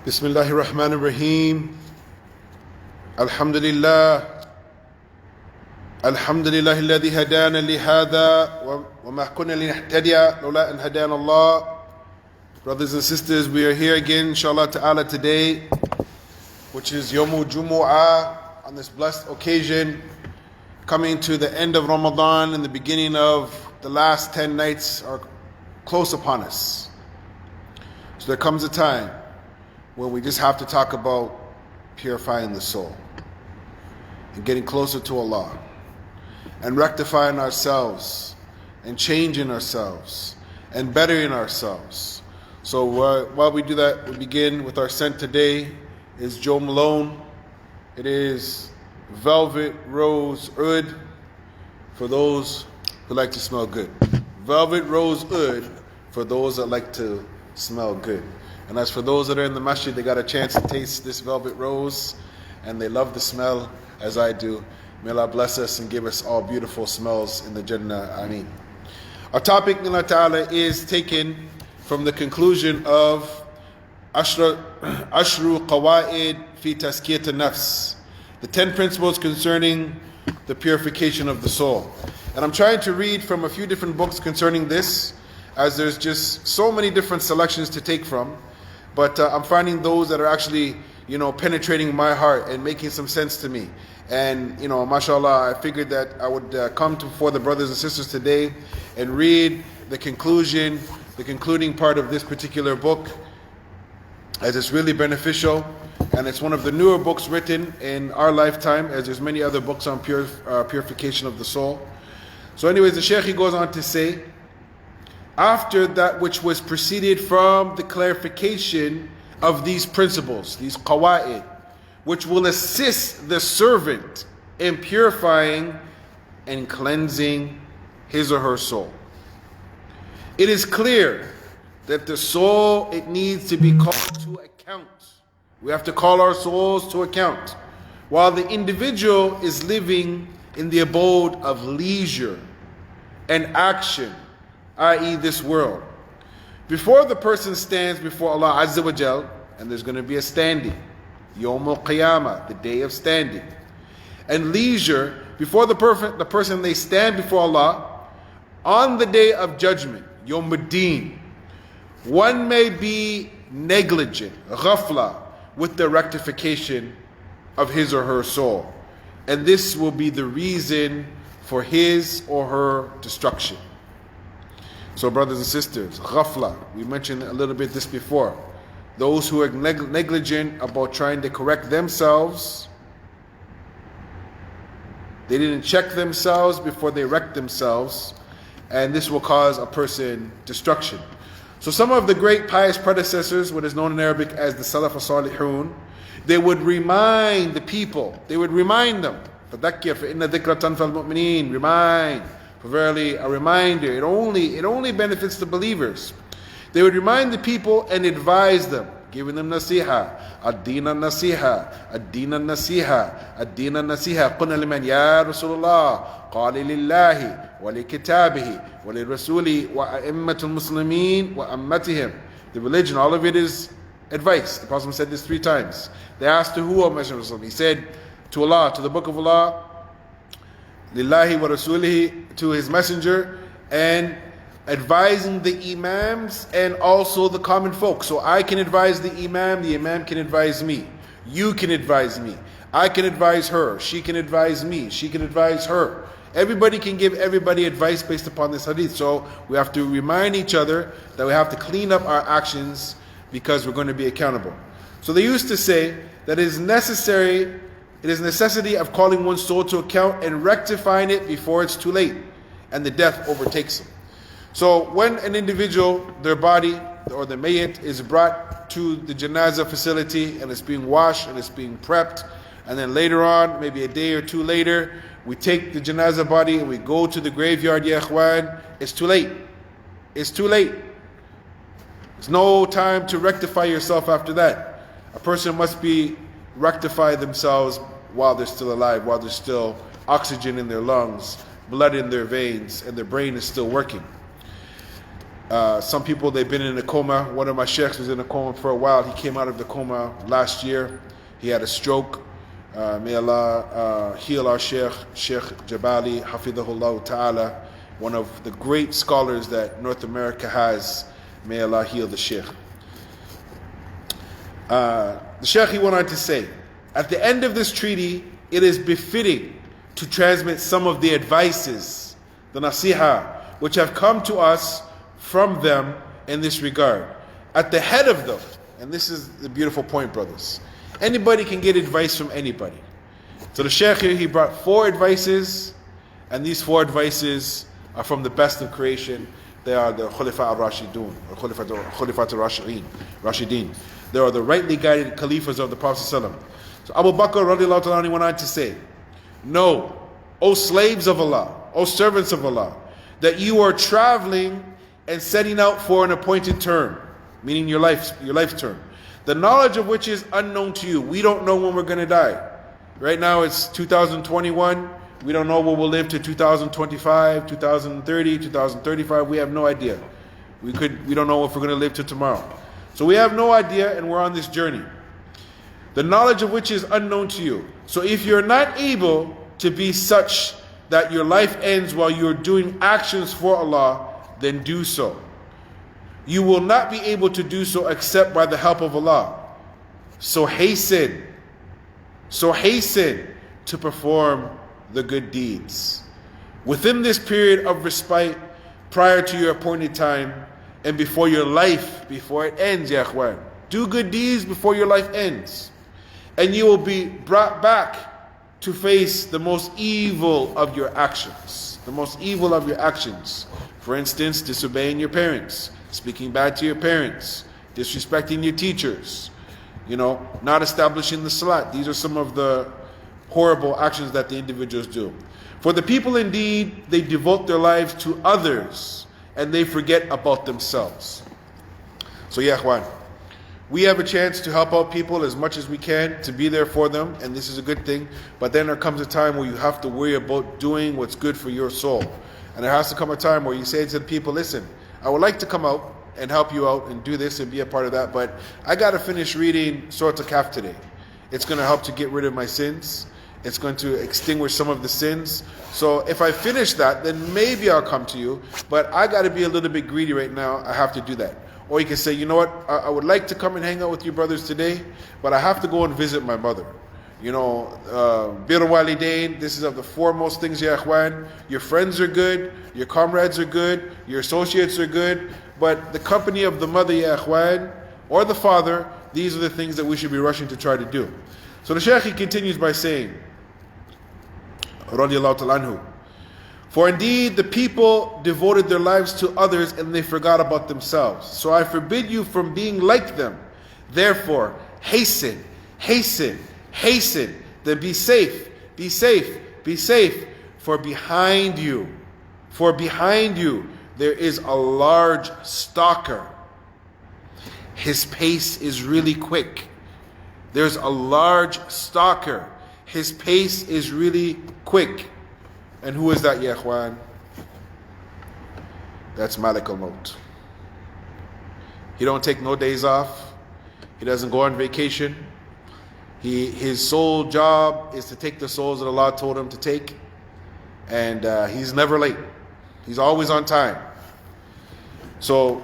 بسم الله الرحمن الرحيم الحمد لله الذي هدانا لهذا وما كنا لنهتدي لولا أن هدانا الله. Brothers and sisters, we are here again inshallah ta'ala today, which is Yawmul Jumu'ah, on this blessed occasion, coming to the end of Ramadan and the beginning of the last 10 nights are close upon us. So there comes a time when we just have to talk about purifying the soul and getting closer to Allah and rectifying ourselves and changing ourselves and bettering ourselves. So while we do that, we begin with our scent today is Joe Malone. It is Velvet Rose Oud for those who like to smell good. Velvet Rose Oud for those that like to smell good. And as for those that are in the masjid, they got a chance to taste this velvet rose and they love the smell as I do. May Allah bless us and give us all beautiful smells in the Jannah. Ameen. Our topic, inshallah ta'ala, is taken from the conclusion of Ashru Qawaid fi Tazkiyat an-Nafs, the 10 principles concerning the purification of the soul. And I'm trying to read from a few different books concerning this, as there's just so many different selections to take from. But I'm finding those that are actually, penetrating my heart and making some sense to me. And, mashallah, I figured that I would come before the brothers and sisters today and read the concluding part of this particular book, as it's really beneficial. And it's one of the newer books written in our lifetime, as there's many other books on purification of the soul. So anyways, the Shaykh, he goes on to say, after that which was preceded from the clarification of these principles, these qawa'id, which will assist the servant in purifying and cleansing his or her soul. It is clear that the soul, it needs to be called to account. We have to call our souls to account. While the individual is living in the abode of leisure and action, i.e. this world. Before the person stands before Allah Azza wa Jal, and there's going to be a standing, Yawm al-Qiyamah, the day of standing. And leisure, before the person they stand before Allah, on the day of judgment, Yawm al-Din, one may be negligent, ghafla, with the rectification of his or her soul. And this will be the reason for his or her destruction. So brothers and sisters, ghafla, we mentioned a little bit this before. Those who are negligent about trying to correct themselves, they didn't check themselves before they wrecked themselves, and this will cause a person destruction. So some of the great pious predecessors, what is known in Arabic as the Salaf al-Salihun, they would remind the people, they would remind them, فَذَكِّرْ فَإِنَّ ذِكْرَ تَنْفَعُ الْمُؤْمِنِينَ, remind. For verily, a reminder, it only benefits the believers. They would remind the people and advise them, giving them nasiha, ad-din al-nasiha, ad-din al-nasiha, ad-din al-nasiha. قُلْنَا لِمَنْ يَا رَسُولُ اللَّهِ قَالِ لِلَّهِ وَلِكِتَابِهِ وَلِلرَّسُولِ وَأَئِمَّةُ الْمُسْلِمِينَ وَأَمَّتِهِمْ. The religion, all of it is advice. The Prophet said this 3 times. They asked to who, O Messenger of Allah? He said to Allah, to the book of Allah, Lillahi wa Rasulihi, to his messenger, and advising the imams and also the common folk. So I can advise the imam can advise me, you can advise me, I can advise her, she can advise me, she can advise her. Everybody can give everybody advice based upon this hadith. So we have to remind each other that we have to clean up our actions because we're going to be accountable. So they used to say that it is necessity of calling one's soul to account and rectifying it before it's too late and the death overtakes them. So when an individual, their body or the mayyit is brought to the janazah facility and it's being washed and it's being prepped, and then later on, maybe a day or 2 later, we take the janazah body and we go to the graveyard, ya ikhwan, it's too late. It's too late. There's no time to rectify yourself after that. A person must rectify themselves while they're still alive, while there's still oxygen in their lungs, blood in their veins, and their brain is still working. Some people, they've been in a coma. One of my sheikhs was in a coma for a while. He came out of the coma last year. He had a stroke. May Allah heal our sheikh, Sheikh Jabali, Hafidhahullah Ta'ala, one of the great scholars that North America has. May Allah heal the sheikh. The sheikh, he went on to say, at the end of this treaty, it is befitting to transmit some of the advices, the nasiha, which have come to us from them in this regard. At the head of them, and this is the beautiful point, brothers, anybody can get advice from anybody. So the sheikh here, he brought 4 advices, and these 4 advices are from the best of creation. They are the Khalifa al-Rashidun, or Khalifa al-Rashidin. They are the rightly guided Khalifas of the Prophet ﷺ. So Abu Bakr radiallahu ta'ala went on to say, know, O slaves of Allah, O servants of Allah, that you are traveling and setting out for an appointed term, meaning your life's term, the knowledge of which is unknown to you. We don't know when we're going to die. Right now it's 2021. We don't know when we'll live to 2025, 2030, 2035. We have no idea. We don't know if we're going to live to tomorrow. So we have no idea, and we're on this journey. The knowledge of which is unknown to you. So if you're not able to be such that your life ends while you're doing actions for Allah, then do so. You will not be able to do so except by the help of Allah. So hasten to perform the good deeds. Within this period of respite, prior to your appointed time, and before it ends, ya akhwan. Do good deeds before your life ends. And you will be brought back to face the most evil of your actions. The most evil of your actions. For instance, disobeying your parents, speaking bad to your parents, disrespecting your teachers, not establishing the salat. These are some of the horrible actions that the individuals do. For the people indeed, they devote their lives to others and they forget about themselves. So ya akhwan, we have a chance to help out people as much as we can, to be there for them, and this is a good thing. But then there comes a time where you have to worry about doing what's good for your soul. And there has to come a time where you say to the people, listen, I would like to come out and help you out and do this and be a part of that, but I got to finish reading Surah Al-Kahf today. It's going to help to get rid of my sins. It's going to extinguish some of the sins. So if I finish that, then maybe I'll come to you, but I got to be a little bit greedy right now. I have to do that. Or you can say, you know what, I would like to come and hang out with you brothers today, but I have to go and visit my mother. Bir walidain, this is of the foremost things, ya akhwan. Your friends are good, your comrades are good, your associates are good, but the company of the mother, ya akhwan, or the father, these are the things that we should be rushing to try to do. So the Shaykh, he continues by saying, radiyallahu ta'ala anhu, for indeed the people devoted their lives to others and they forgot about themselves. So I forbid you from being like them. Therefore, hasten, then be safe, for behind you there is a large stalker. His pace is really quick. There's a large stalker. His pace is really quick. And who is that, ya akhwan? That's Malik al-Maut. He don't take no days off. He doesn't go on vacation. His sole job is to take the souls that Allah told him to take. And he's never late. He's always on time. So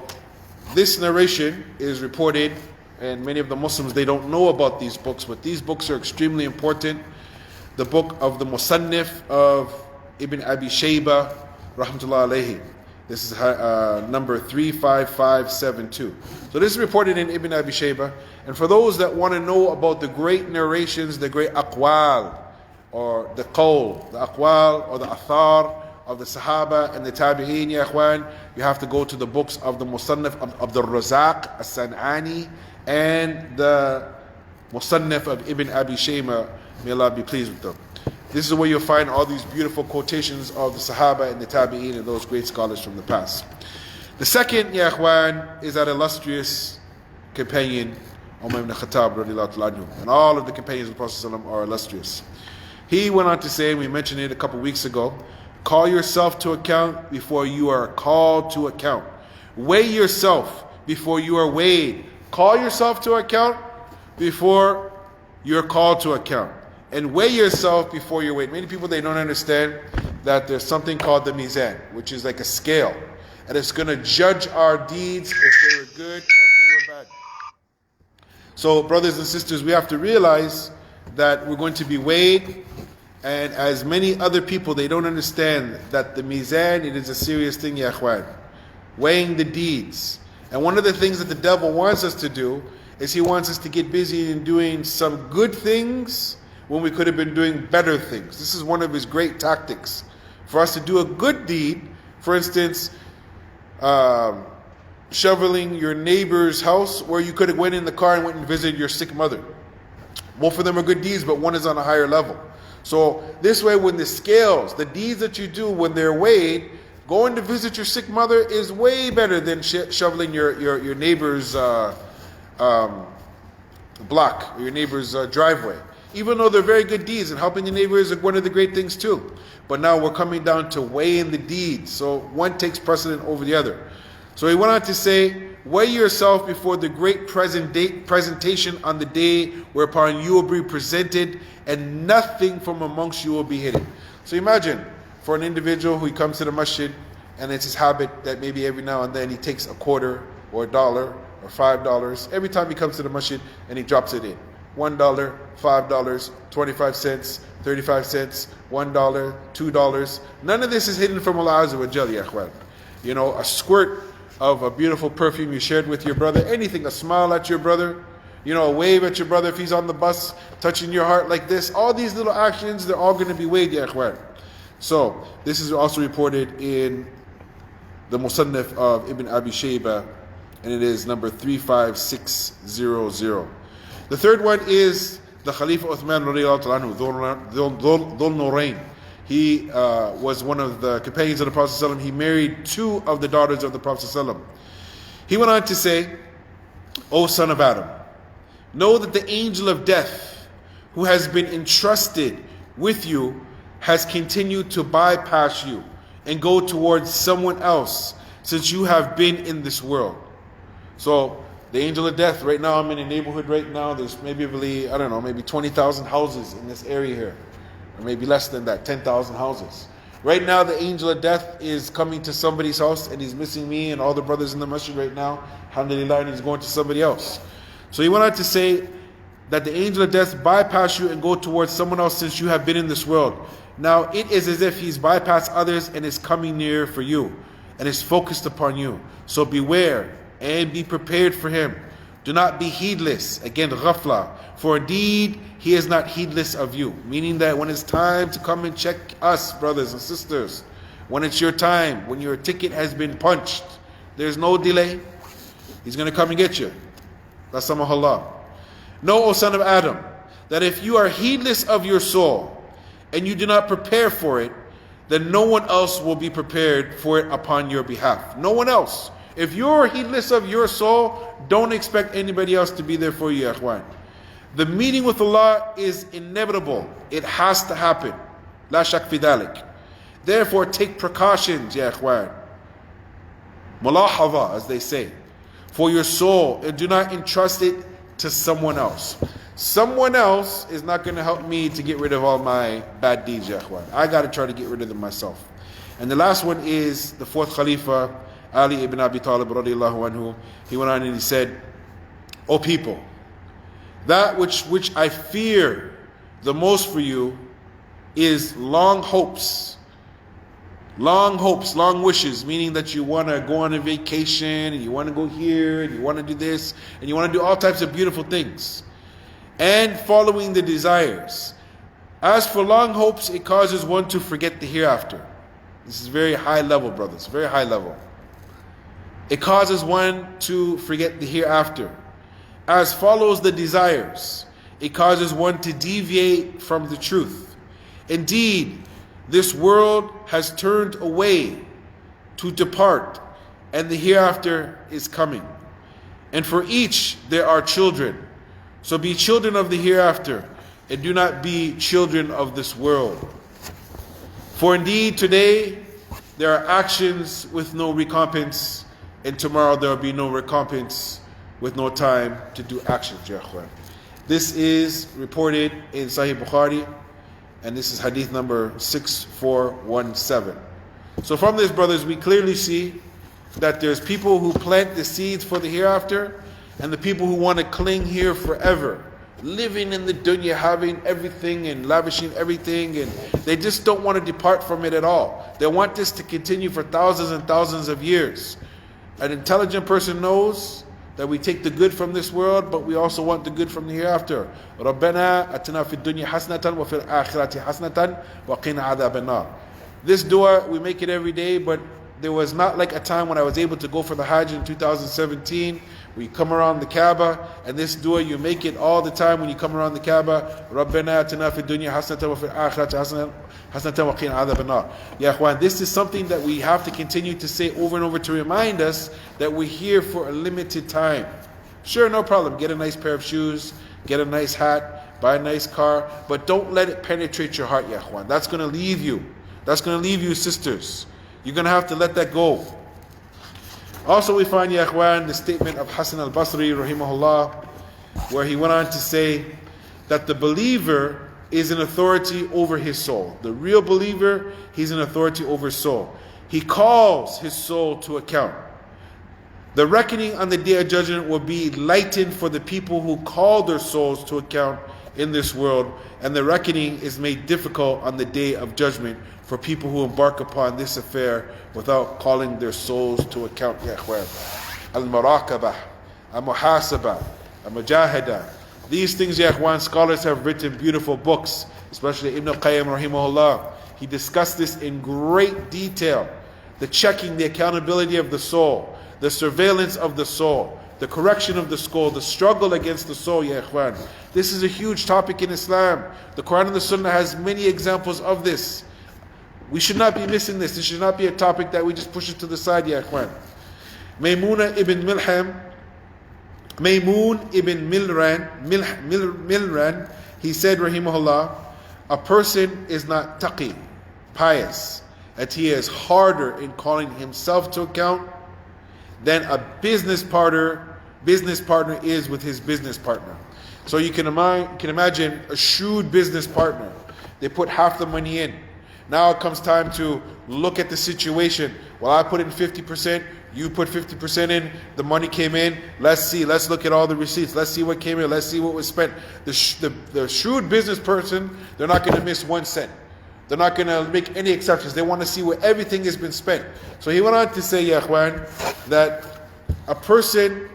this narration is reported, and many of the Muslims, they don't know about these books, but these books are extremely important. The book of the Musannif of Ibn Abi Shayba, rahmatullah alayhi. This is number 35572. So this is reported in Ibn Abi Shayba. And for those that want to know about the great narrations, the great aqwal, or the qawl, the aqwal or the athar of the Sahaba and the Tabi'een, ya akhwan, you have to go to the books of the Musannif of the Razaq as-San'ani and the Musannif of Ibn Abi Shayba. May Allah be pleased with them. This is where you'll find all these beautiful quotations of the Sahaba and the Tabi'een and those great scholars from the past. The second, ya akhwan, is that illustrious companion, Umar ibn Khateeb radiallahu anhu. And all of the companions of the Prophet ﷺ are illustrious. He went on to say, and we mentioned it a couple weeks ago, call yourself to account before you are called to account. Weigh yourself before you are weighed. Call yourself to account before you're called to account. And weigh yourself before you're weighed. Many people, they don't understand that there's something called the mizan, which is like a scale. And it's going to judge our deeds if they were good or if they were bad. So, brothers and sisters, we have to realize that we're going to be weighed. And as many other people, they don't understand that the mizan, it is a serious thing, ya akhwan. Weighing the deeds. And one of the things that the devil wants us to do is he wants us to get busy in doing some good things when we could have been doing better things. This is one of his great tactics. For us to do a good deed, for instance, shoveling your neighbor's house where you could have went in the car and went and visited your sick mother. Both of them are good deeds, but one is on a higher level. So this way, when the scales, the deeds that you do when they're weighed, going to visit your sick mother is way better than shoveling your neighbor's block, or your neighbor's driveway. Even though they're very good deeds, and helping the neighbor is one of the great things too. But now we're coming down to weighing the deeds. So one takes precedent over the other. So he went on to say, weigh yourself before the great presentation on the day whereupon you will be presented, and nothing from amongst you will be hidden. So imagine, for an individual who comes to the masjid, and it's his habit that maybe every now and then he takes a quarter or $1 or $5 every time he comes to the masjid, and he drops it in. $1, $5, 25 cents, 35 cents, $1, $2. None of this is hidden from Allah Azza wa Jalla, ya akhwan. You know, a squirt of a beautiful perfume you shared with your brother, anything, a smile at your brother, you know, a wave at your brother if he's on the bus, touching your heart like this. All these little actions, they're all going to be weighed, ya akhwan. So, this is also reported in the Musannaf of Ibn Abi Shayba, and it is number 35600. The third one is the Khalifa Uthman radiallahu anhu, Dhul Nurayn. He was one of the companions of the Prophet ﷺ. He married two of the daughters of the Prophet ﷺ. He went on to say, O son of Adam, know that the angel of death, who has been entrusted with you, has continued to bypass you and go towards someone else since you have been in this world. So, the angel of death, right now I'm in a neighborhood right now, there's maybe 20,000 houses in this area here. Or maybe less than that, 10,000 houses. Right now the angel of death is coming to somebody's house and he's missing me and all the brothers in the masjid right now. Alhamdulillah, and he's going to somebody else. So he went on to say that the angel of death bypass you and go towards someone else since you have been in this world. Now it is as if he's bypassed others and is coming near for you and is focused upon you. So beware and be prepared for him. Do not be heedless. Again, ghafla. For indeed, he is not heedless of you. Meaning that when it's time to come and check us, brothers and sisters, when it's your time, when your ticket has been punched, there's no delay. He's going to come and get you. Qasamahullah. Know, O son of Adam, that if you are heedless of your soul and you do not prepare for it, then no one else will be prepared for it upon your behalf. No one else. If you're heedless of your soul, don't expect anybody else to be there for you, ya akhwan. The meeting with Allah is inevitable. It has to happen. La shak fi dhalik. Therefore, take precautions, ya akhwan. Mulahadha, as they say, for your soul, and do not entrust it to someone else. Someone else is not going to help me to get rid of all my bad deeds, ya akhwan. I got to try to get rid of them myself. And the last one is the fourth Khalifa, Ali ibn Abi Talib radiallahu anhu. He went on and he said, O people, that which I fear the most for you is long hopes, long wishes, meaning that you want to go on a vacation, and you want to go here, and you want to do this, and you want to do all types of beautiful things, and following the desires. As for long hopes, it causes one to forget the hereafter. This is very high level, brothers, very high level. It causes one to forget the hereafter. As follows the desires, it causes one to deviate from the truth. Indeed, this world has turned away to depart, and the hereafter is coming. And for each there are children. So be children of the hereafter, and do not be children of this world. For indeed today there are actions with no recompense, and tomorrow there will be no recompense with no time to do actions, ya ikhwan. This is reported in Sahih Bukhari, and this is hadith number 6417. So from this, brothers, we clearly see that there's people who plant the seeds for the hereafter, and the people who want to cling here forever, living in the dunya, having everything and lavishing everything, and they just don't want to depart from it at all. They want this to continue for thousands and thousands of years. An intelligent person knows that we take the good from this world, but we also want the good from the hereafter. رَبَّنَا أَتِنَا فِي الدُّنْيَا حَسْنَةً وَفِي الْآخِرَةِ حَسْنَةً وَقِنَا عَذَابَ النَّارِ. This dua, we make it every day, but there was not like a time when I was able to go for the Hajj in 2017. We come around the Kaaba, and this dua, you make it all the time when you come around the Kaaba. رَبَّنَا أَتِنَا فِي الدُّنْيا حَسْنَةً وَفِي الْآخِرَةِ حَسْنَةً وَقِنَا عَذَابَ النَّارِ. Ya ikhwan, this is something that we have to continue to say over and over to remind us that we're here for a limited time. Sure, no problem. Get a nice pair of shoes, get a nice hat, buy a nice car, but don't let it penetrate your heart, ya ikhwan. That's going to leave you. That's going to leave you, sisters. You're going to have to let that go. Also, we find, ya ikhwan, the statement of Hasan al-Basri, rahimahullah, where he went on to say that the believer is an authority over his soul. The real believer, he's an authority over his soul. He calls his soul to account. The reckoning on the day of judgment will be lightened for the people who call their souls to account in this world, and the reckoning is made difficult on the day of judgment for people who embark upon this affair without calling their souls to account. Ya ikhwan, al-maraqabah, al-muhasabah, al-mujahada. These things, ya ikhwan, scholars have written beautiful books, especially Ibn Qayyim rahimahullah. He discussed this in great detail. The checking, the accountability of the soul, the surveillance of the soul, the correction of the soul, the struggle against the soul, ya ikhwan. This is a huge topic in Islam. The Quran and the Sunnah has many examples of this. We should not be missing this. This should not be a topic that we just push it to the side, ya ikhwan. Maymun ibn Milran, he said, rahimahullah, a person is not taqi, pious, that he is harder in calling himself to account than a business partner is with his business partner. So you can imagine a shrewd business partner. They put half the money in. Now it comes time to look at the situation. Well, I put in 50%, you put 50% in, the money came in, let's look at all the receipts, let's see what came in, let's see what was spent. The shrewd business person, they're not going to miss 1 cent. They're not going to make any exceptions. They want to see where everything has been spent. So he went on to say, ya ikhwan, that a person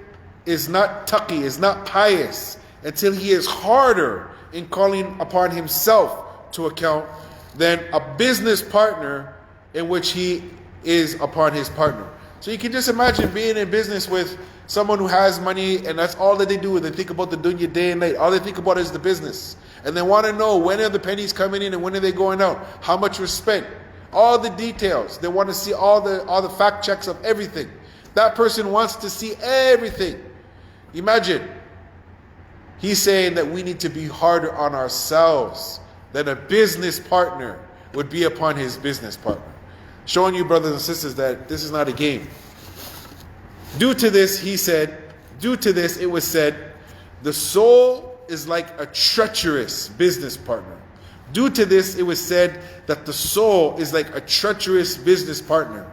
is not taqi, is not pious, until he is harder in calling upon himself to account than a business partner in which he is upon his partner. So you can just imagine being in business with someone who has money, and that's all that they do. They think about the dunya day and night. All they think about is the business. And they want to know, when are the pennies coming in and when are they going out? How much was spent? All the details. They want to see all the fact checks of everything. That person wants to see everything. Imagine. He's saying that we need to be harder on ourselves than a business partner would be upon his business partner. Showing you, brothers and sisters, that this is not a game. Due to this, it was said, the soul is like a treacherous business partner. Due to this, it was said that the soul is like a treacherous business partner.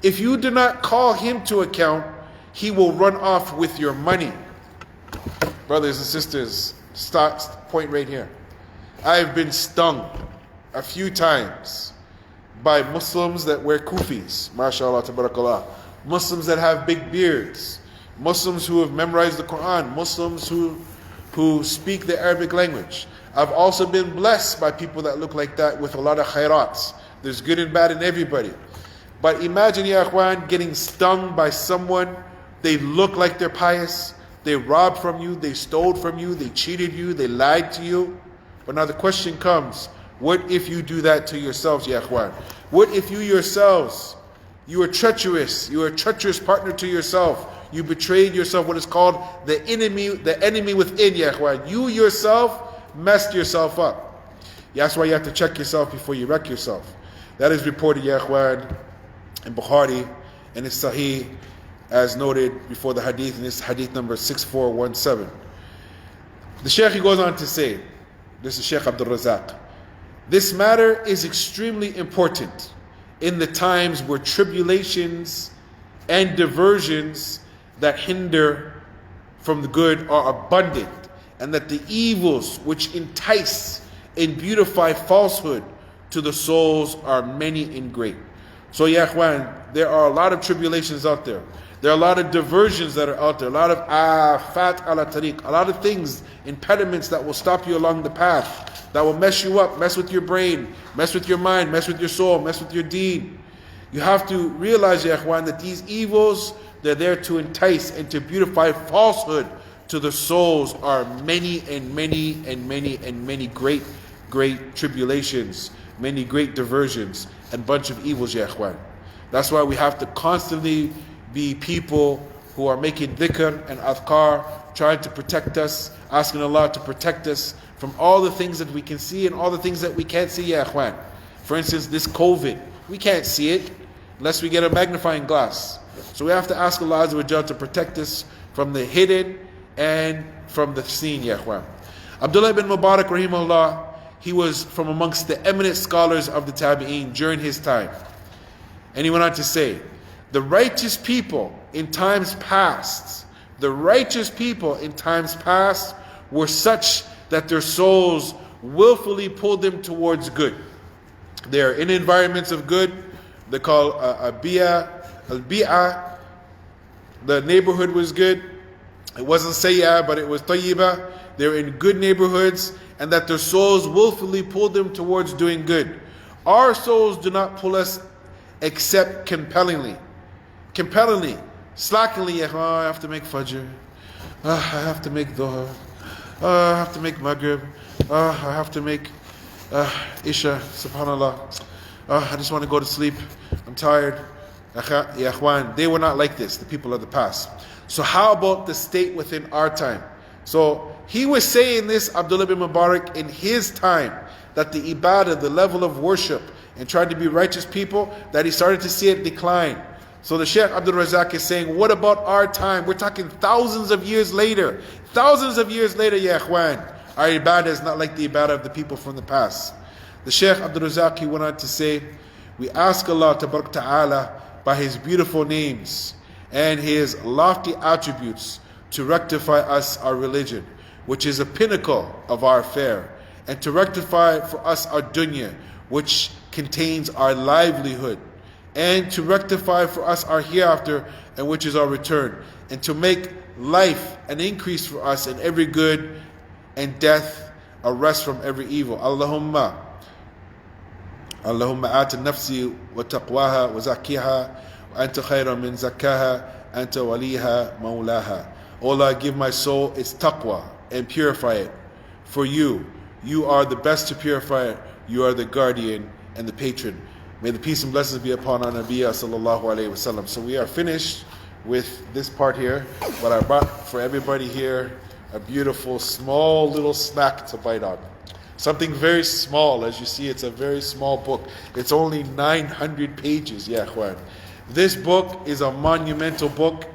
If you do not call him to account, he will run off with your money. Brothers and sisters, point right here. I have been stung a few times by Muslims that wear kufis, mashallah, tabarakallah. Muslims that have big beards, Muslims who have memorized the Quran, Muslims who speak the Arabic language. I've also been blessed by people that look like that with a lot of khairats. There's good and bad in everybody. But imagine, ya ikhwan, getting stung by someone, they look like they're pious, they robbed from you, they stole from you, they cheated you, they lied to you. But now the question comes, what if you do that to yourselves, ya ikhwan? What if you yourselves, you are treacherous, you are a treacherous partner to yourself, you betrayed yourself, what is called the enemy within, ya ikhwan. You yourself messed yourself up. That's why you have to check yourself before you wreck yourself. That is reported, ya ikhwan, in Bukhari and it's Sahih. as noted before the hadith, in this hadith number 6417. The Shaykh, he goes on to say, this is Shaykh Abdul Razak, this matter is extremely important in the times where tribulations and diversions that hinder from the good are abundant, and that the evils which entice and beautify falsehood to the souls are many and great. So ya ikhwan, there are a lot of tribulations out there. There are a lot of diversions that are out there, a lot of afat ala tariq, a lot of things, impediments that will stop you along the path, that will mess you up, mess with your brain, mess with your mind, mess with your soul, mess with your deed. You have to realize, ya ikhwan, that these evils, they're there to entice and to beautify falsehood to the souls, are many and many and many and many great tribulations, many great diversions, and bunch of evils, ya ikhwan. That's why we have to constantly be people who are making dhikr and adhkar, trying to protect us, asking Allah to protect us from all the things that we can see and all the things that we can't see, ya ikhwan. For instance, this COVID, we can't see it unless we get a magnifying glass. So we have to ask Allah Azza wa Jal to protect us from the hidden and from the seen, ya ikhwan. Abdullah ibn Mubarak, rahimahullah, he was from amongst the eminent scholars of the Tabi'een during his time. And he went on to say, the righteous people in times past, were such that their souls willfully pulled them towards good. They are in environments of good. They call al-bi'a. The neighborhood was good. It wasn't sayyah, but it was tayyibah. They're in good neighborhoods, and that their souls willfully pulled them towards doing good. Our souls do not pull us except compellingly. Slackingly, I have to make fajr. I have to make dhuhr. I have to make maghrib. I have to make isha, subhanallah. I just want to go to sleep. I'm tired. Ya ikhwan, they were not like this, the people of the past. So how about the state within our time? So he was saying this, Abdullah bin Mubarak, in his time, that the ibadah, the level of worship, and trying to be righteous people, that he started to see it decline. So the Shaykh Abdul Razak is saying, what about our time? We're talking thousands of years later, ya ikhwan. Our ibadah is not like the ibadah of the people from the past. The Shaykh Abdul Razak, he went on to say, we ask Allah Tabarak Ta'ala by His beautiful names and His lofty attributes to rectify us our religion, which is a pinnacle of our affair, and to rectify for us our dunya, which contains our livelihood, and to rectify for us our hereafter, and which is our return, and to make life an increase for us in every good, and death a rest from every evil. Allahumma ati nafsi wa taqwaha wa zakkiha wa anta khayra min zakkaha anta waliha mawlaha. O Allah, give my soul its taqwa and purify it. For you are the best to purify it. You are the guardian and the patron. May the peace and blessings be upon our Nabiya sallallahu alayhi wasallam. So we are finished with this part here, but I brought for everybody here a beautiful small little snack to bite on. Something very small. As you see, it's a very small book. It's only 900 pages, ya ikhwan. This book is a monumental book.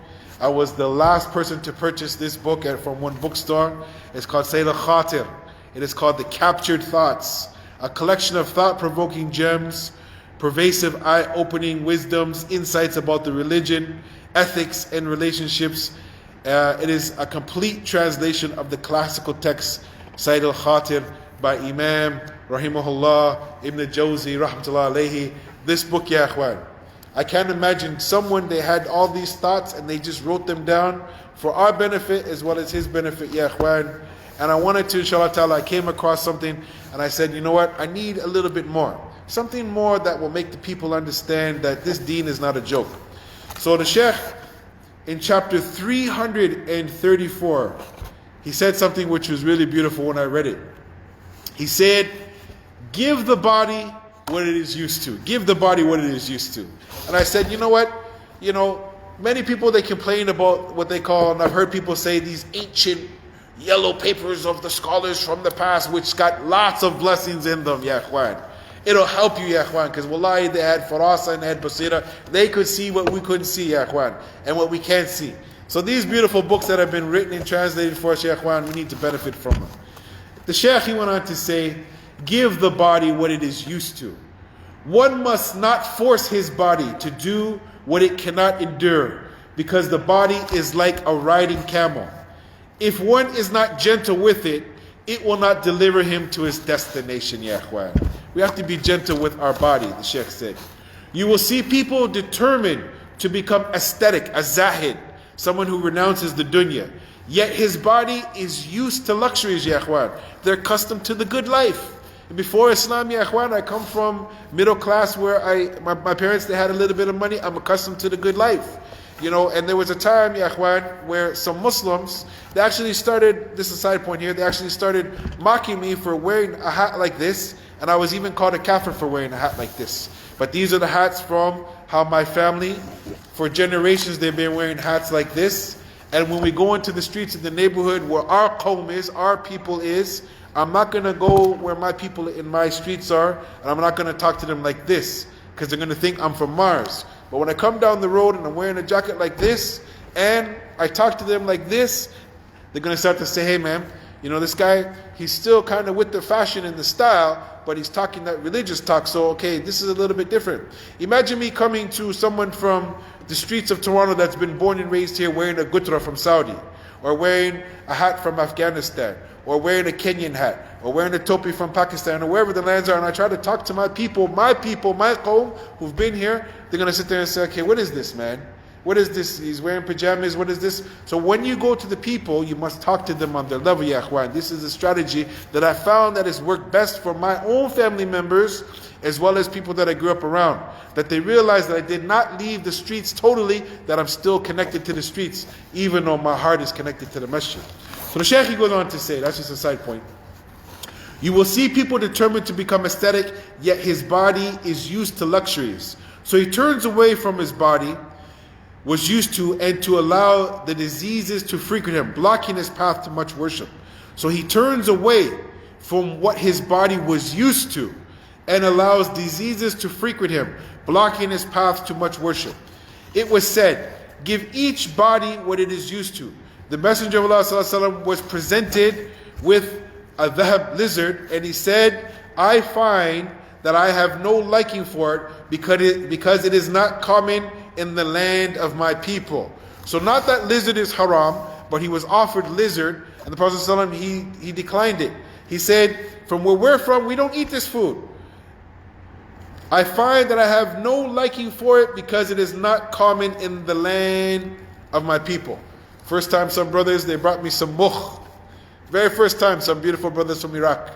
I was the last person to purchase this book from one bookstore. It's called Sayyid al-Khatir. It is called The Captured Thoughts, a collection of thought-provoking gems, pervasive eye-opening wisdoms, insights about the religion, ethics, and relationships. It is a complete translation of the classical text, Sayyid al-Khatir, by Imam, rahimahullah, Ibn Jawzi, rahmatullah alayhi. This book, ya ikhwan, I can't imagine someone, they had all these thoughts and they just wrote them down for our benefit as well as his benefit, ya ikhwan. And I wanted to, inshallah ta'ala, I came across something and I said, you know what, I need a little bit more. Something more that will make the people understand that this deen is not a joke. So the Shaykh, in chapter 334, he said something which was really beautiful when I read it. He said, give the body what it is used to. Give the body what it is used to. And I said, you know what? Many people, they complain about what they call, and I've heard people say, these ancient yellow papers of the scholars from the past, which got lots of blessings in them, ya ikhwan. It'll help you, ya ikhwan, because wallahi they had farasa and they had basira. They could see what we couldn't see, ya ikhwan, and what we can't see. So these beautiful books that have been written and translated for us, ya ikhwan, we need to benefit from them. The Shaykh, he went on to say, give the body what it is used to. One must not force his body to do what it cannot endure, because the body is like a riding camel. If one is not gentle with it, it will not deliver him to his destination, ya ikhwan. We have to be gentle with our body, the Shaykh said. You will see people determined to become aesthetic, a zahid, someone who renounces the dunya. Yet his body is used to luxuries, ya ikhwan. They're accustomed to the good life. Before Islam, ya ikhwan, I come from middle class where my parents, they had a little bit of money. I'm accustomed to the good life. You know, and there was a time, ya ikhwan, where some Muslims, they actually started, this is a side point here, they actually started mocking me for wearing a hat like this, and I was even called a kafir for wearing a hat like this. But these are the hats from how my family, for generations, they've been wearing hats like this. And when we go into the streets of the neighborhood where our qawm is, our people is, I'm not going to go where my people in my streets are, and I'm not going to talk to them like this, because they're going to think I'm from Mars. But when I come down the road and I'm wearing a jacket like this, and I talk to them like this, they're going to start to say, hey man, you know, this guy, he's still kind of with the fashion and the style, but he's talking that religious talk, so okay, this is a little bit different. Imagine me coming to someone from the streets of Toronto that's been born and raised here wearing a gutra from Saudi, or wearing a hat from Afghanistan, or wearing a Kenyan hat, or wearing a topi from Pakistan, or wherever the lands are, and I try to talk to my people, my qawm, who've been here, they're going to sit there and say, okay, what is this, man? What is this? He's wearing pajamas, what is this? So when you go to the people, you must talk to them on their level, ya ikhwan. This is a strategy that I found that has worked best for my own family members, as well as people that I grew up around. That they realized that I did not leave the streets totally, that I'm still connected to the streets, even though my heart is connected to the masjid. So the Shaykh goes on to say, that's just a side point. You will see people determined to become aesthetic, yet his body is used to luxuries. So he turns away from his body, was used to, and to allow the diseases to frequent him, blocking his path to much worship. So he turns away from what his body was used to, and allows diseases to frequent him, blocking his path to much worship. It was said, give each body what it is used to. The Messenger of Allah ﷺ was presented with a dhahab lizard, and he said, I find that I have no liking for it because it is not common in the land of my people. So not that lizard is haram, but he was offered lizard, and the Prophet ﷺ, he declined it. He said, from where we're from, we don't eat this food. I find that I have no liking for it because it is not common in the land of my people. First time some brothers, they brought me some mukh. Very first time, some beautiful brothers from Iraq.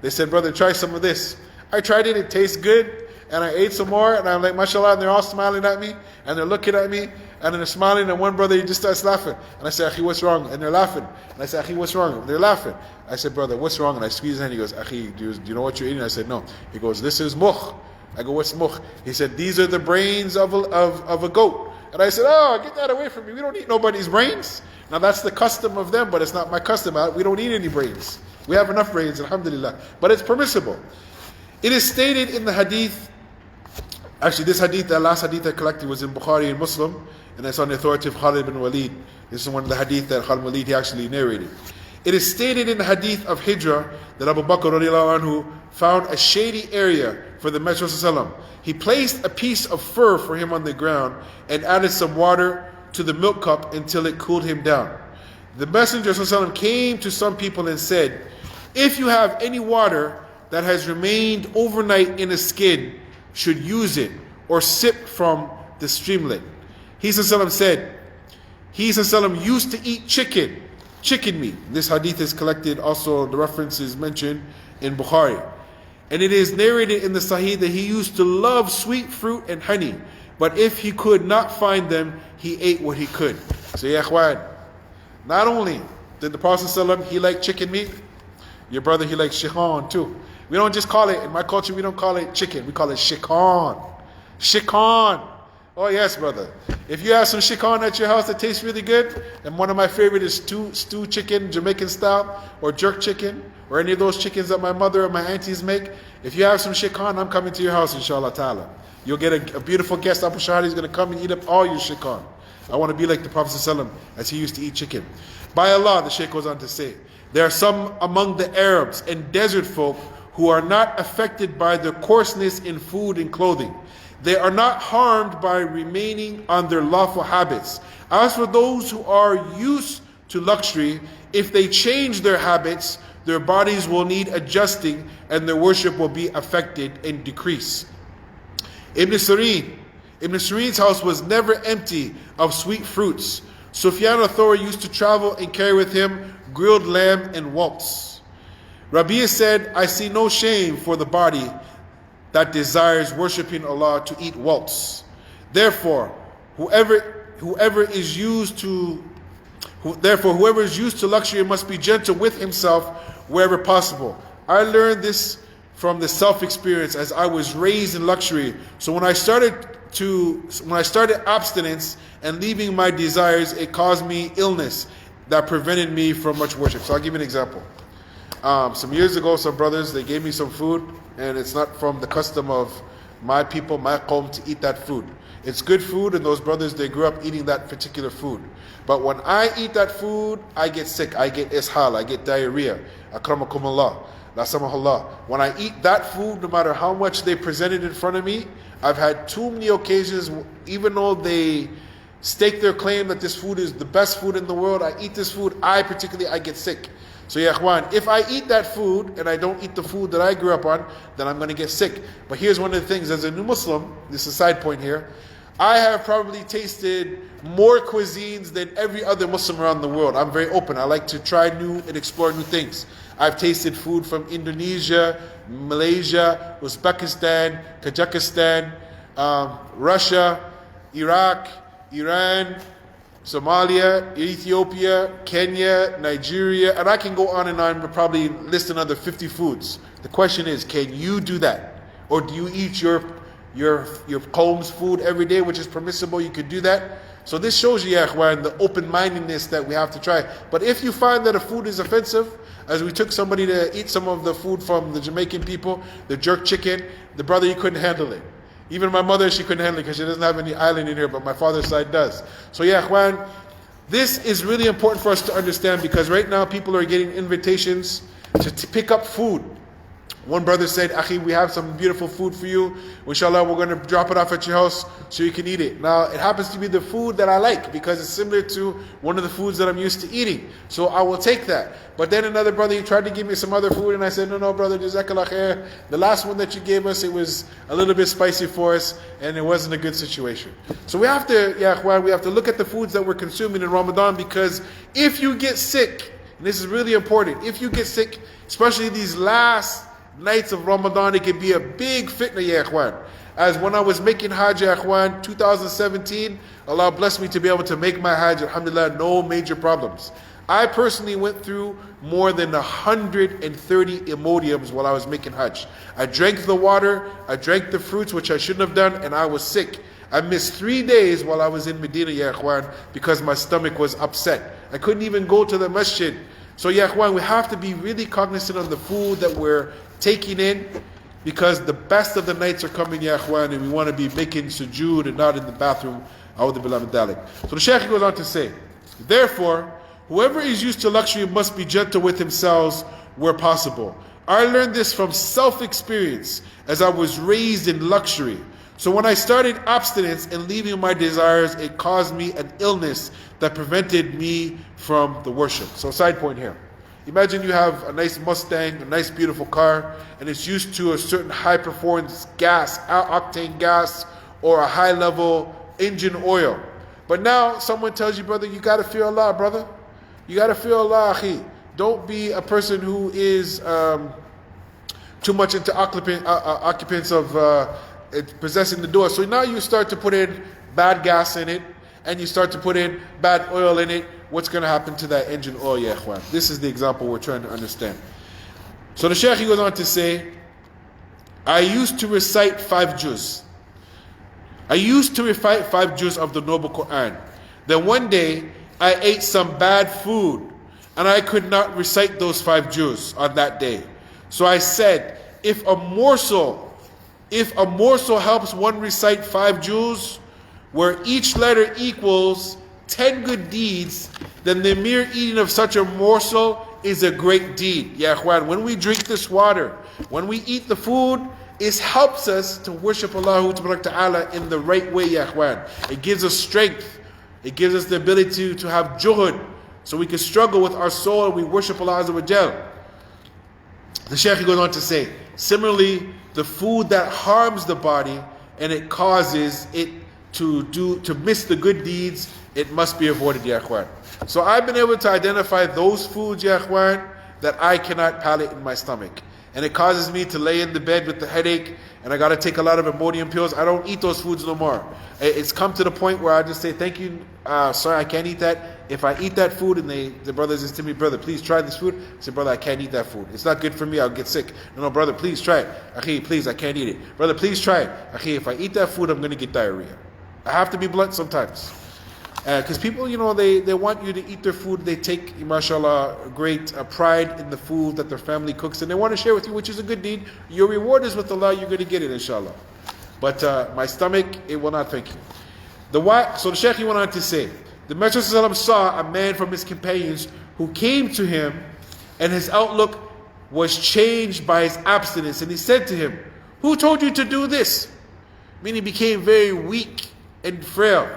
They said, brother, try some of this. I tried it, it tastes good. And I ate some more, and I'm like, mashallah, and they're all smiling at me, and they're looking at me, and then they're smiling, and one brother, he just starts laughing. And I say, Akhi, what's wrong? And they're laughing. And I say, Akhi, what's wrong? And they're laughing. I said, brother, what's wrong? And I squeeze his hand. He goes, Akhi, do you know what you're eating? I said, no. He goes, this is mukh. I go, what's mukh? He said, these are the brains of a goat. And I said, oh, get that away from me. We don't eat nobody's brains. Now that's the custom of them, but it's not my custom. We don't eat any brains. We have enough brains, alhamdulillah. But it's permissible. It is stated in the hadith. Actually, this hadith, the last hadith I collected, was in Bukhari and Muslim, and it's on the authority of Khalid bin Walid. This is one of the hadith that Khalid bin Walid, he actually narrated. It is stated in the hadith of Hijrah that Abu Bakr radiallahu anhu found a shady area for the Messenger sallallahu. He placed a piece of fur for him on the ground and added some water to the milk cup until it cooled him down. The Messenger sallallahu came to some people and said, if you have any water that has remained overnight in a skin, should use it or sip from the streamlet. He said, he used to eat chicken meat. This hadith is collected, also the reference is mentioned in Bukhari. And it is narrated in the Sahih that he used to love sweet fruit and honey, but if he could not find them, he ate what he could. So ya ikhwan, not only did the Prophet ﷺ, he liked chicken meat, your brother, he likes shikhan too. We don't just call it, in my culture, we don't call it chicken. We call it shikhan. Shikhan. Oh yes, brother. If you have some chicken at your house that tastes really good, and one of my favorite is stew chicken, Jamaican style, or jerk chicken, or any of those chickens that my mother or my aunties make, if you have some chicken, I'm coming to your house, inshallah ta'ala. You'll get a beautiful guest. Abu Shahadi is going to come and eat up all your chicken. I want to be like the Prophet ﷺ as he used to eat chicken. By Allah, the Shaykh goes on to say, there are some among the Arabs and desert folk who are not affected by the coarseness in food and clothing. They are not harmed by remaining on their lawful habits. As for those who are used to luxury, if they change their habits, their bodies will need adjusting and their worship will be affected and decrease. Ibn Sirin's house was never empty of sweet fruits. Sufyan al-Thawri used to travel and carry with him grilled lamb and waltz. Rabi'a said, I see no shame for the body that desires worshipping Allah to eat waltz. Therefore, whoever is used to luxury must be gentle with himself wherever possible. I learned this from the self-experience as I was raised in luxury. So when I started abstinence and leaving my desires, it caused me illness that prevented me from much worship. So I'll give you an example. Some years ago, some brothers, they gave me some food, and it's not from the custom of my people, my qawm, to eat that food. It's good food, and those brothers, they grew up eating that particular food. But when I eat that food, I get sick, I get ishal, I get diarrhea. Akramakumullah, la samahullah. When I eat that food, no matter how much they presented in front of me, I've had too many occasions, even though they stake their claim that this food is the best food in the world, I eat this food, I get sick. So ya ikhwan, if I eat that food and I don't eat the food that I grew up on, then I'm going to get sick. But here's one of the things, as a new Muslim, this is a side point here, I have probably tasted more cuisines than every other Muslim around the world. I'm very open. I like to try new and explore new things. I've tasted food from Indonesia, Malaysia, Uzbekistan, Tajikistan, Russia, Iraq, Iran, Somalia, Ethiopia, Kenya, Nigeria, and I can go on and but probably list another 50 foods. The question is, can you do that? Or do you eat your qawm's food every day, which is permissible? You could do that. So this shows you, ya ikhwan, the open-mindedness that we have to try. But if you find that a food is offensive, as we took somebody to eat some of the food from the Jamaican people, the jerk chicken, the brother, he couldn't handle it. Even my mother, she couldn't handle it because she doesn't have any island in here, but my father's side does. So ya ikhwan, this is really important for us to understand, because right now people are getting invitations to pick up food. One brother said, Akhi, we have some beautiful food for you. Inshallah, we're going to drop it off at your house so you can eat it. Now, it happens to be the food that I like because it's similar to one of the foods that I'm used to eating. So I will take that. But then another brother, he tried to give me some other food, and I said, no, brother, Jazakallah khair. The last one that you gave us, it was a little bit spicy for us, and it wasn't a good situation. So we have to, ya ikhwan, we have to look at the foods that we're consuming in Ramadan, because if you get sick, and this is really important, if you get sick, especially these last nights of Ramadan, it can be a big fitna, ya ikhwan. As when I was making Hajj, ya ikhwan, 2017, Allah blessed me to be able to make my Hajj, alhamdulillah, no major problems. I personally went through more than 130 Imodiums while I was making Hajj. I drank the water, I drank the fruits, which I shouldn't have done, and I was sick. I missed 3 days while I was in Medina, ya ikhwan, because my stomach was upset. I couldn't even go to the masjid. So ya ikhwan, we have to be really cognizant of the food that we're taking in, because the best of the nights are coming, ya ikhwan, and we want to be making sujood and not in the bathroom. A'udhu billahi min dhalik. So the Shaykh goes on to say, therefore, whoever is used to luxury must be gentle with themselves where possible. I learned this from self-experience as I was raised in luxury. So when I started abstinence and leaving my desires, it caused me an illness that prevented me from the worship. So side point here. Imagine you have a nice Mustang, a nice beautiful car, and it's used to a certain high performance gas, octane gas, or a high level engine oil. But now someone tells you, brother, you got to fear Allah, brother. You got to fear Allah, akhi. Don't be a person who is too much into occupants of possessing the door. So now you start to put in bad gas in it, and you start to put in bad oil in it. What's going to happen to that engine oil, ya ikhwan? This is the example we're trying to understand. So the Shaykh goes on to say, I used to recite 5 juz. I used to recite 5 juz of the Noble Quran. Then one day, I ate some bad food, and I could not recite those 5 juz on that day. So I said, if a morsel helps one recite 5 juz, where each letter equals 10 good deeds, then the mere eating of such a morsel is a great deed. Ya ikhwan, when we drink this water, when we eat the food, it helps us to worship Allah Ta'ala in the right way, ya ikhwan. It gives us strength. It gives us the ability to have juhud, so we can struggle with our soul and we worship Allah Azza wa Jal. The Shaykh goes on to say, similarly, the food that harms the body and it causes it to miss the good deeds, it must be avoided, ya ikhwan. So I've been able to identify those foods, ya ikhwan, that I cannot palate in my stomach. And it causes me to lay in the bed with the headache, and I got to take a lot of Imodium pills. I don't eat those foods no more. It's come to the point where I just say, thank you, sorry, I can't eat that. If I eat that food and the brother says to me, brother, please try this food. I say, brother, I can't eat that food. It's not good for me, I'll get sick. No, brother, please try it. Akhi, please, I can't eat it. Brother, please try it. Akhi, if I eat that food, I'm going to get diarrhea. I have to be blunt sometimes. Because people, they want you to eat their food. They take, mashallah, great pride in the food that their family cooks, and they want to share with you, which is a good deed. Your reward is with Allah, you're going to get it, inshallah. But my stomach, it will not thank you. So the Shaykh went on to say, the Messenger saw a man from his companions who came to him, and his outlook was changed by his abstinence. And he said to him, who told you to do this? Meaning he became very weak and frail.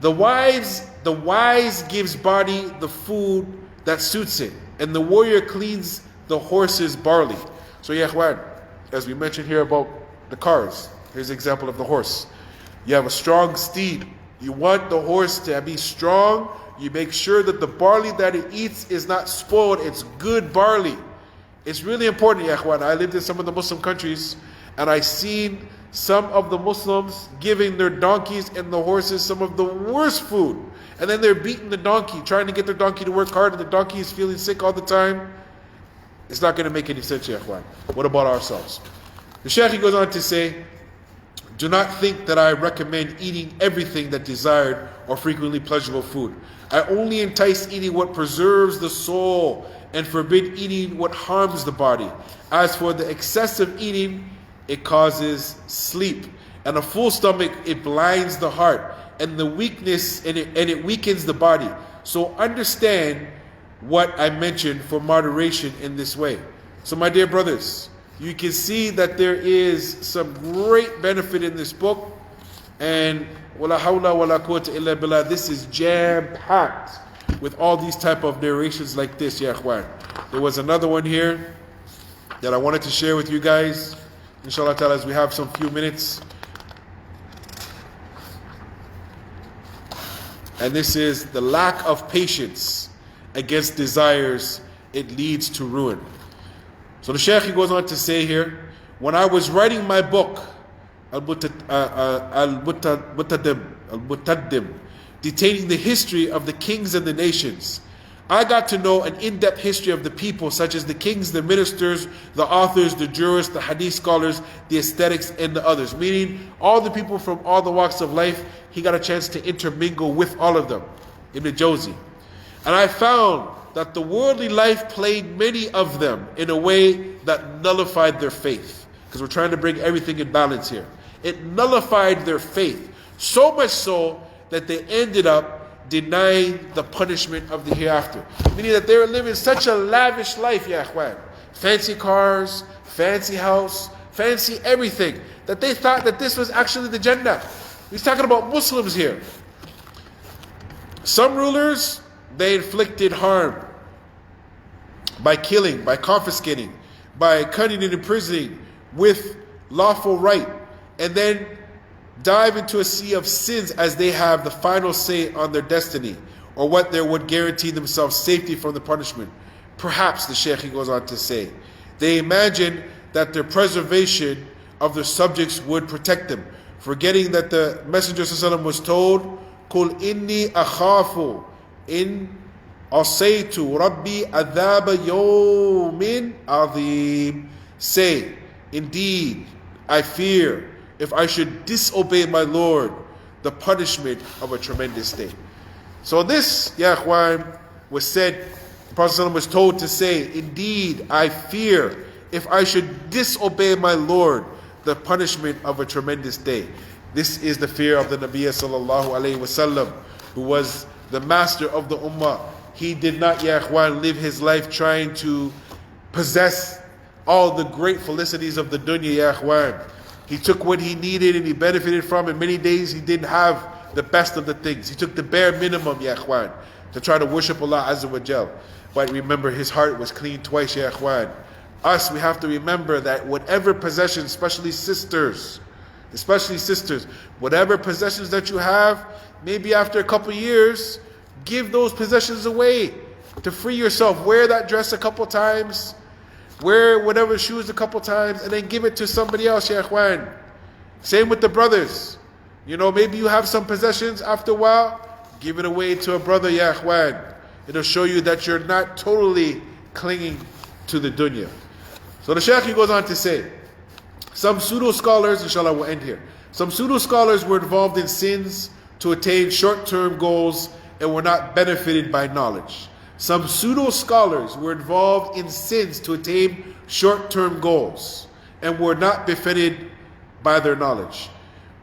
The wise gives body the food that suits it, and the warrior cleans the horse's barley. So ya ikhwan, as we mentioned here about the cars, here's an example of the horse. You have a strong steed. You want the horse to be strong. You make sure that the barley that it eats is not spoiled. It's good barley. It's really important, ya ikhwan. I lived in some of the Muslim countries, and I seen some of the Muslims giving their donkeys and the horses some of the worst food. And then they're beating the donkey, trying to get their donkey to work hard, and the donkey is feeling sick all the time. It's not going to make any sense, ya ikhwan. What about ourselves? The Shaykh goes on to say, do not think that I recommend eating everything that desired or frequently pleasurable food. I only entice eating what preserves the soul and forbid eating what harms the body. As for the excessive eating, it causes sleep, and a full stomach, it blinds the heart, and the weakness, and it weakens the body. So understand what I mentioned for moderation in this way. So my dear brothers, you can see that there is some great benefit in this book, and wala hawla wala quwwata illa billah, this is jam-packed with all these type of narrations like this, ya ikhwan. There was another one here that I wanted to share with you guys, inshallah ta'ala, as we have some few minutes. And this is the lack of patience against desires, it leads to ruin. So the Shaykh goes on to say here, when I was writing my book, Al-Mutaddim, detailing the history of the kings and the nations, I got to know an in-depth history of the people, such as the kings, the ministers, the authors, the jurists, the hadith scholars, the aesthetics, and the others. Meaning, all the people from all the walks of life, he got a chance to intermingle with all of them. Ibn Jawzi. And I found that the worldly life played many of them in a way that nullified their faith. Because we're trying to bring everything in balance here. It nullified their faith. So much so that they ended up denying the punishment of the hereafter. Meaning that they were living such a lavish life, ya ikhwan. Fancy cars, fancy house, fancy everything, that they thought that this was actually the Jannah. He's talking about Muslims here. Some rulers, they inflicted harm by killing, by confiscating, by cutting and imprisoning with lawful right, and then dive into a sea of sins as they have the final say on their destiny, or what there would guarantee themselves safety from the punishment. Perhaps, the Shaykh goes on to say, they imagined that their preservation of their subjects would protect them, forgetting that the Messenger ﷺ was told, Kul inni akhafu in asaytu rabbi adhaba yawmin adhim. Say, indeed, I fear if I should disobey my Lord, the punishment of a tremendous day. So this, ya ikhwan, was said, the Prophet ﷺ was told to say, indeed, I fear if I should disobey my Lord, the punishment of a tremendous day. This is the fear of the Nabi sallallahu alayhi wasallam, who was the master of the ummah. He did not, ya ikhwan, live his life trying to possess all the great felicities of the dunya, ya ikhwan. He took what he needed and he benefited from, and many days he didn't have the best of the things. He took the bare minimum, ya ikhwan, to try to worship Allah Azza wa Jal. But remember, his heart was clean twice, ya ikhwan. Us, we have to remember that whatever possessions, especially sisters, whatever possessions that you have, maybe after a couple years, give those possessions away to free yourself. Wear that dress a couple times, wear whatever shoes a couple times, and then give it to somebody else, ya ikhwan. Same with the brothers. You know, maybe you have some possessions, after a while, give it away to a brother, ya ikhwan. It'll show you that you're not totally clinging to the dunya. So the Shaykh goes on to say, some pseudo-scholars, inshallah we'll end here, some pseudo-scholars were involved in sins to attain short-term goals and were not benefited by knowledge. Some pseudo-scholars were involved in sins to attain short-term goals and were not benefited by their knowledge.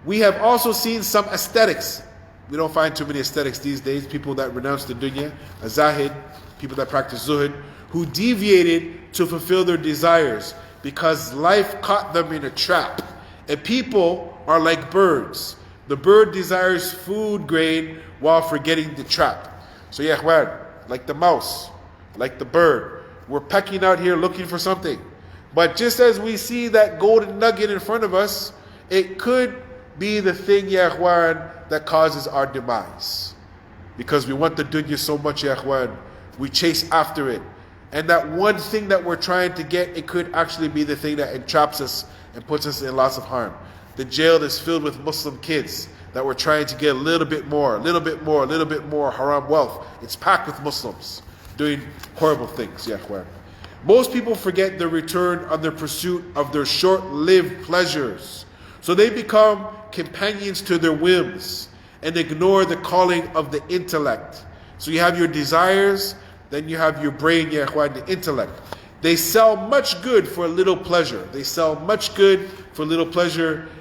We have also seen some aesthetics. We don't find too many aesthetics these days, people that renounce the dunya, a zahid, people that practice zuhud, who deviated to fulfill their desires because life caught them in a trap. And people are like birds. The bird desires food grain while forgetting the trap. So yeah, ikhwan, like the mouse, like the bird, we're pecking out here looking for something. But just as we see that golden nugget in front of us, it could be the thing, ya ikhwan, that causes our demise. Because we want the dunya so much, ya ikhwan, we chase after it. And that one thing that we're trying to get, it could actually be the thing that entraps us and puts us in lots of harm. The jail is filled with Muslim kids that were trying to get a little bit more haram wealth. It's packed with Muslims doing horrible things, ya ikhwan. Most people forget the return on their pursuit of their short-lived pleasures. So they become companions to their whims and ignore the calling of the intellect. So you have your desires, then you have your brain, ya ikhwan, the intellect. They sell much good for a little pleasure.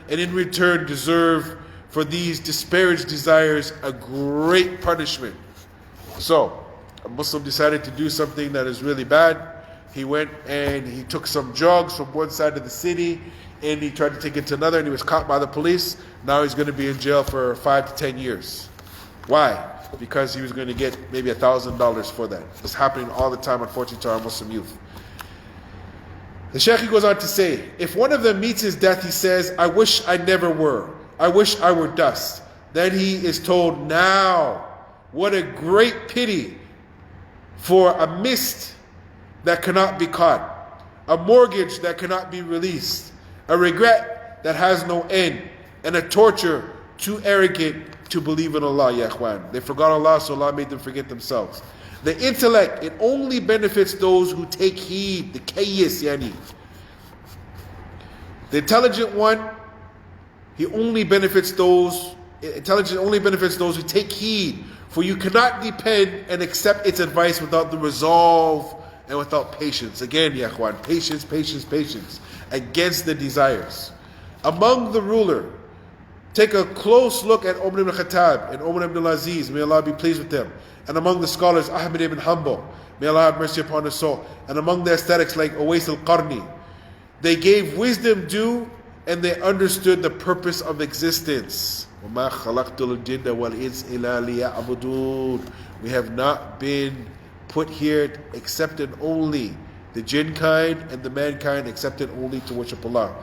And in return deserve for these disparaged desires a great punishment. So, a Muslim decided to do something that is really bad. He went and he took some drugs from one side of the city and he tried to take it to another and he was caught by the police. Now he's going to be in jail for 5 to 10 years. Why? Because he was going to get maybe $1,000 for that. It's happening all the time, unfortunately, to our Muslim youth. The Shaykh goes on to say, if one of them meets his death, he says, I wish I never were. I wish I were dust. Then he is told, now, what a great pity for a mist that cannot be caught, a mortgage that cannot be released, a regret that has no end, and a torture too arrogant to believe in Allah, ya ikhwan. They forgot Allah, so Allah made them forget themselves. The intellect, it only benefits those who take heed, the kayyis, yani. The intelligent one, intelligence only benefits those who take heed, for you cannot depend and accept its advice without the resolve and without patience. Again, ya ikhwan, patience, against the desires. Among the ruler, take a close look at Umar ibn Khateeb and Umar ibn Aziz, may Allah be pleased with them. And among the scholars, Ahmed ibn Hanbal, may Allah have mercy upon his soul. And among the ascetics like Uwais al-Qarni, they gave wisdom due and they understood the purpose of existence. وَمَا خَلَقْتُ الْجِنَّ وَالْإِنسَ إِلَّا لِيَعْبُدُونَ. We have not been put here except and only the jinn kind and the mankind except and only to worship Allah.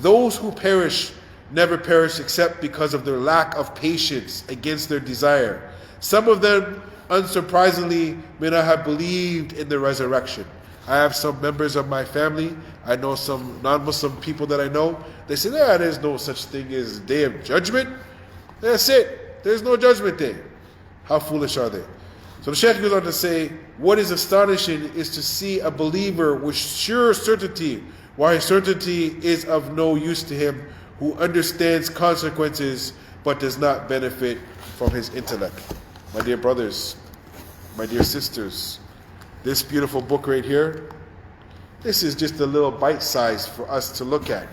Those who perish never perish except because of their lack of patience against their desire. Some of them, unsurprisingly, may not have believed in the resurrection. I have some members of my family, I know some non-Muslim people that I know, they say, there's no such thing as day of judgment. That's it. There's no judgment day. How foolish are they? So the Shaykh goes on to say, what is astonishing is to see a believer with sure certainty, while his certainty is of no use to him, who understands consequences but does not benefit from his intellect. My dear brothers, my dear sisters, this beautiful book right here, this is just a little bite size for us to look at.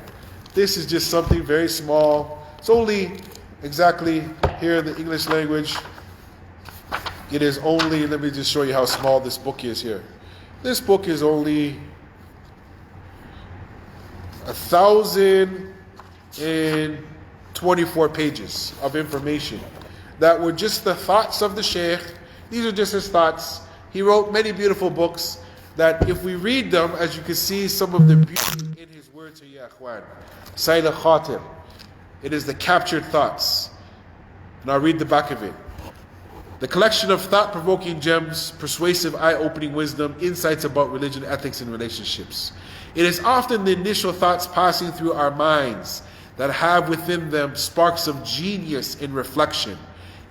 This is just something very small. It's only exactly here in the English language. It is only, let me just show you how small this book is here. This book is only 1,024 pages of information that were just the thoughts of the Shaykh. These are just his thoughts. He wrote many beautiful books that if we read them, as you can see some of the beauty in his words here, ya akhwan. Sayla Khateeb. It is the captured thoughts. Now read the back of it. The collection of thought-provoking gems, persuasive, eye-opening wisdom, insights about religion, ethics, and relationships. It is often the initial thoughts passing through our minds that have within them sparks of genius in reflection.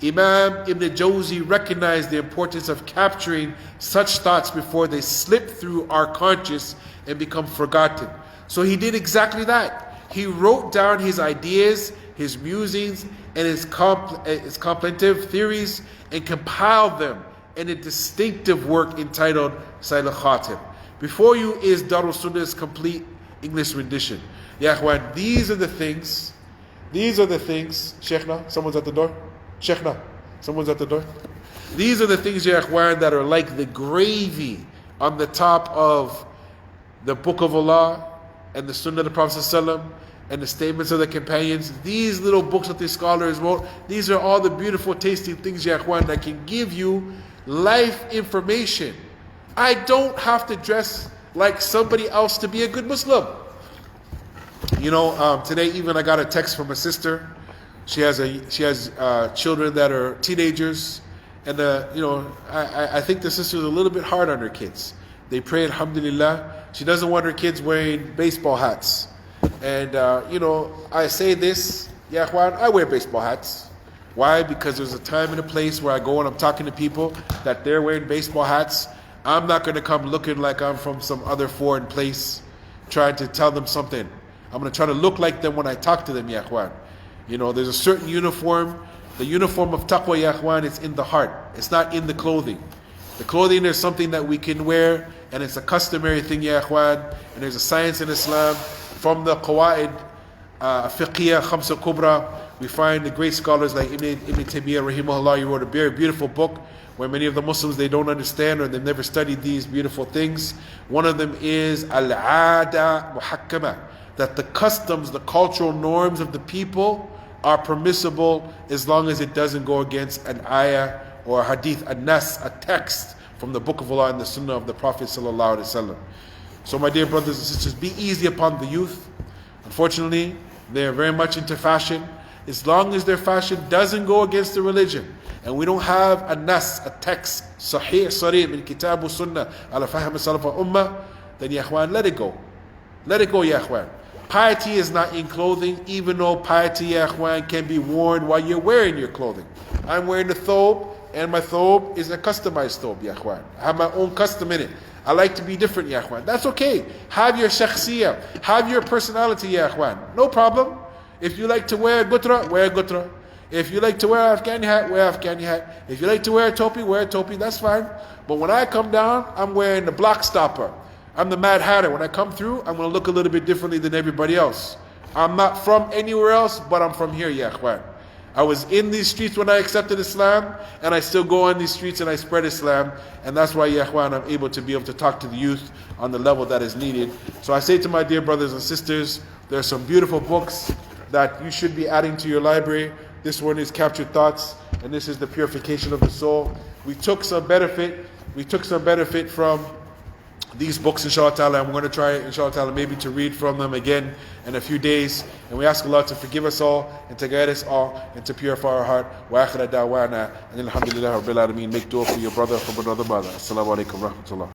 Imam Ibn Jawzi recognized the importance of capturing such thoughts before they slip through our conscious and become forgotten. So he did exactly that. He wrote down his ideas, his musings, and his contemplative theories and compiled them in a distinctive work entitled Sayla Khateeb. Before you is Darul Sunnah's complete English rendition. Ya akhwan, these are the things, Sheikhna, someone's at the door? Sheikhna, someone's at the door? These are the things, ya akhwan, that are like the gravy on the top of the Book of Allah and the Sunnah of the Prophet ﷺ and the statements of the companions. These little books that the scholars wrote, these are all the beautiful tasting things, ya akhwan, that can give you life information. I don't have to dress like somebody else to be a good Muslim. You know, today even I got a text from a sister. She has children that are teenagers, and you know, I think the sister's a little bit hard on her kids. They pray, alhamdulillah. She doesn't want her kids wearing baseball hats. And you know, I say this, ya akhwan, I wear baseball hats. Why? Because there's a time and a place where I go and I'm talking to people that they're wearing baseball hats. I'm not going to come looking like I'm from some other foreign place trying to tell them something. I'm going to try to look like them when I talk to them, ya akhwan. You know, there's a certain uniform. The uniform of taqwa, ya akhwan, it's in the heart. It's not in the clothing. The clothing is something that we can wear, and it's a customary thing, ya akhwan. And there's a science in Islam. From the qawaid, fiqhiyah, khamsa kubra, we find the great scholars like Ibn Taymiyyah, rahimahullah. He wrote a very beautiful book where many of the Muslims, they don't understand or they've never studied these beautiful things. One of them is al-aada muhakkama, that the customs, the cultural norms of the people are permissible as long as it doesn't go against an ayah or a hadith, a nas, a text from the Book of Allah and the Sunnah of the Prophet sallallahu alaihi wasallam. So my dear brothers and sisters, be easy upon the youth. Unfortunately, they're very much into fashion. As long as their fashion doesn't go against the religion, and we don't have a nas, a text, sahih, sarih, min kitab wa sunnah, ala fahim salaf wa ummah, then ya akhwan, let it go. Let it go, ya akhwan. Piety is not in clothing, even though piety, ya akhwan, can be worn while you're wearing your clothing. I'm wearing a thobe, and my thobe is a customized thobe, ya akhwan. I have my own custom in it. I like to be different, ya akhwan. That's okay. Have your shakhsiyah. Have your personality, ya akhwan. No problem. If you like to wear a gutra, wear a gutra. If you like to wear an Afghani hat, wear an Afghani hat. If you like to wear a topi, wear a topi. That's fine. But when I come down, I'm wearing the block stopper. I'm the Mad Hatter. When I come through, I'm going to look a little bit differently than everybody else. I'm not from anywhere else, but I'm from here, ya akhwan. I was in these streets when I accepted Islam, and I still go on these streets and I spread Islam. And that's why, ya akhwan, I'm able to be able to talk to the youth on the level that is needed. So I say to my dear brothers and sisters, there are some beautiful books that you should be adding to your library. This one is Captured Thoughts, and this is the Purification of the Soul. We took some benefit from these books, inshallah ta'ala, and we're going to try, inshallah ta'ala, maybe to read from them again in a few days. And we ask Allah to forgive us all, and to guide us all, and to purify our heart. Wa akhira da'wana, and alhamdulillah rabbil alameen. Make dua for your brother, for another brother. Assalamu alaikum wa rahmatullah.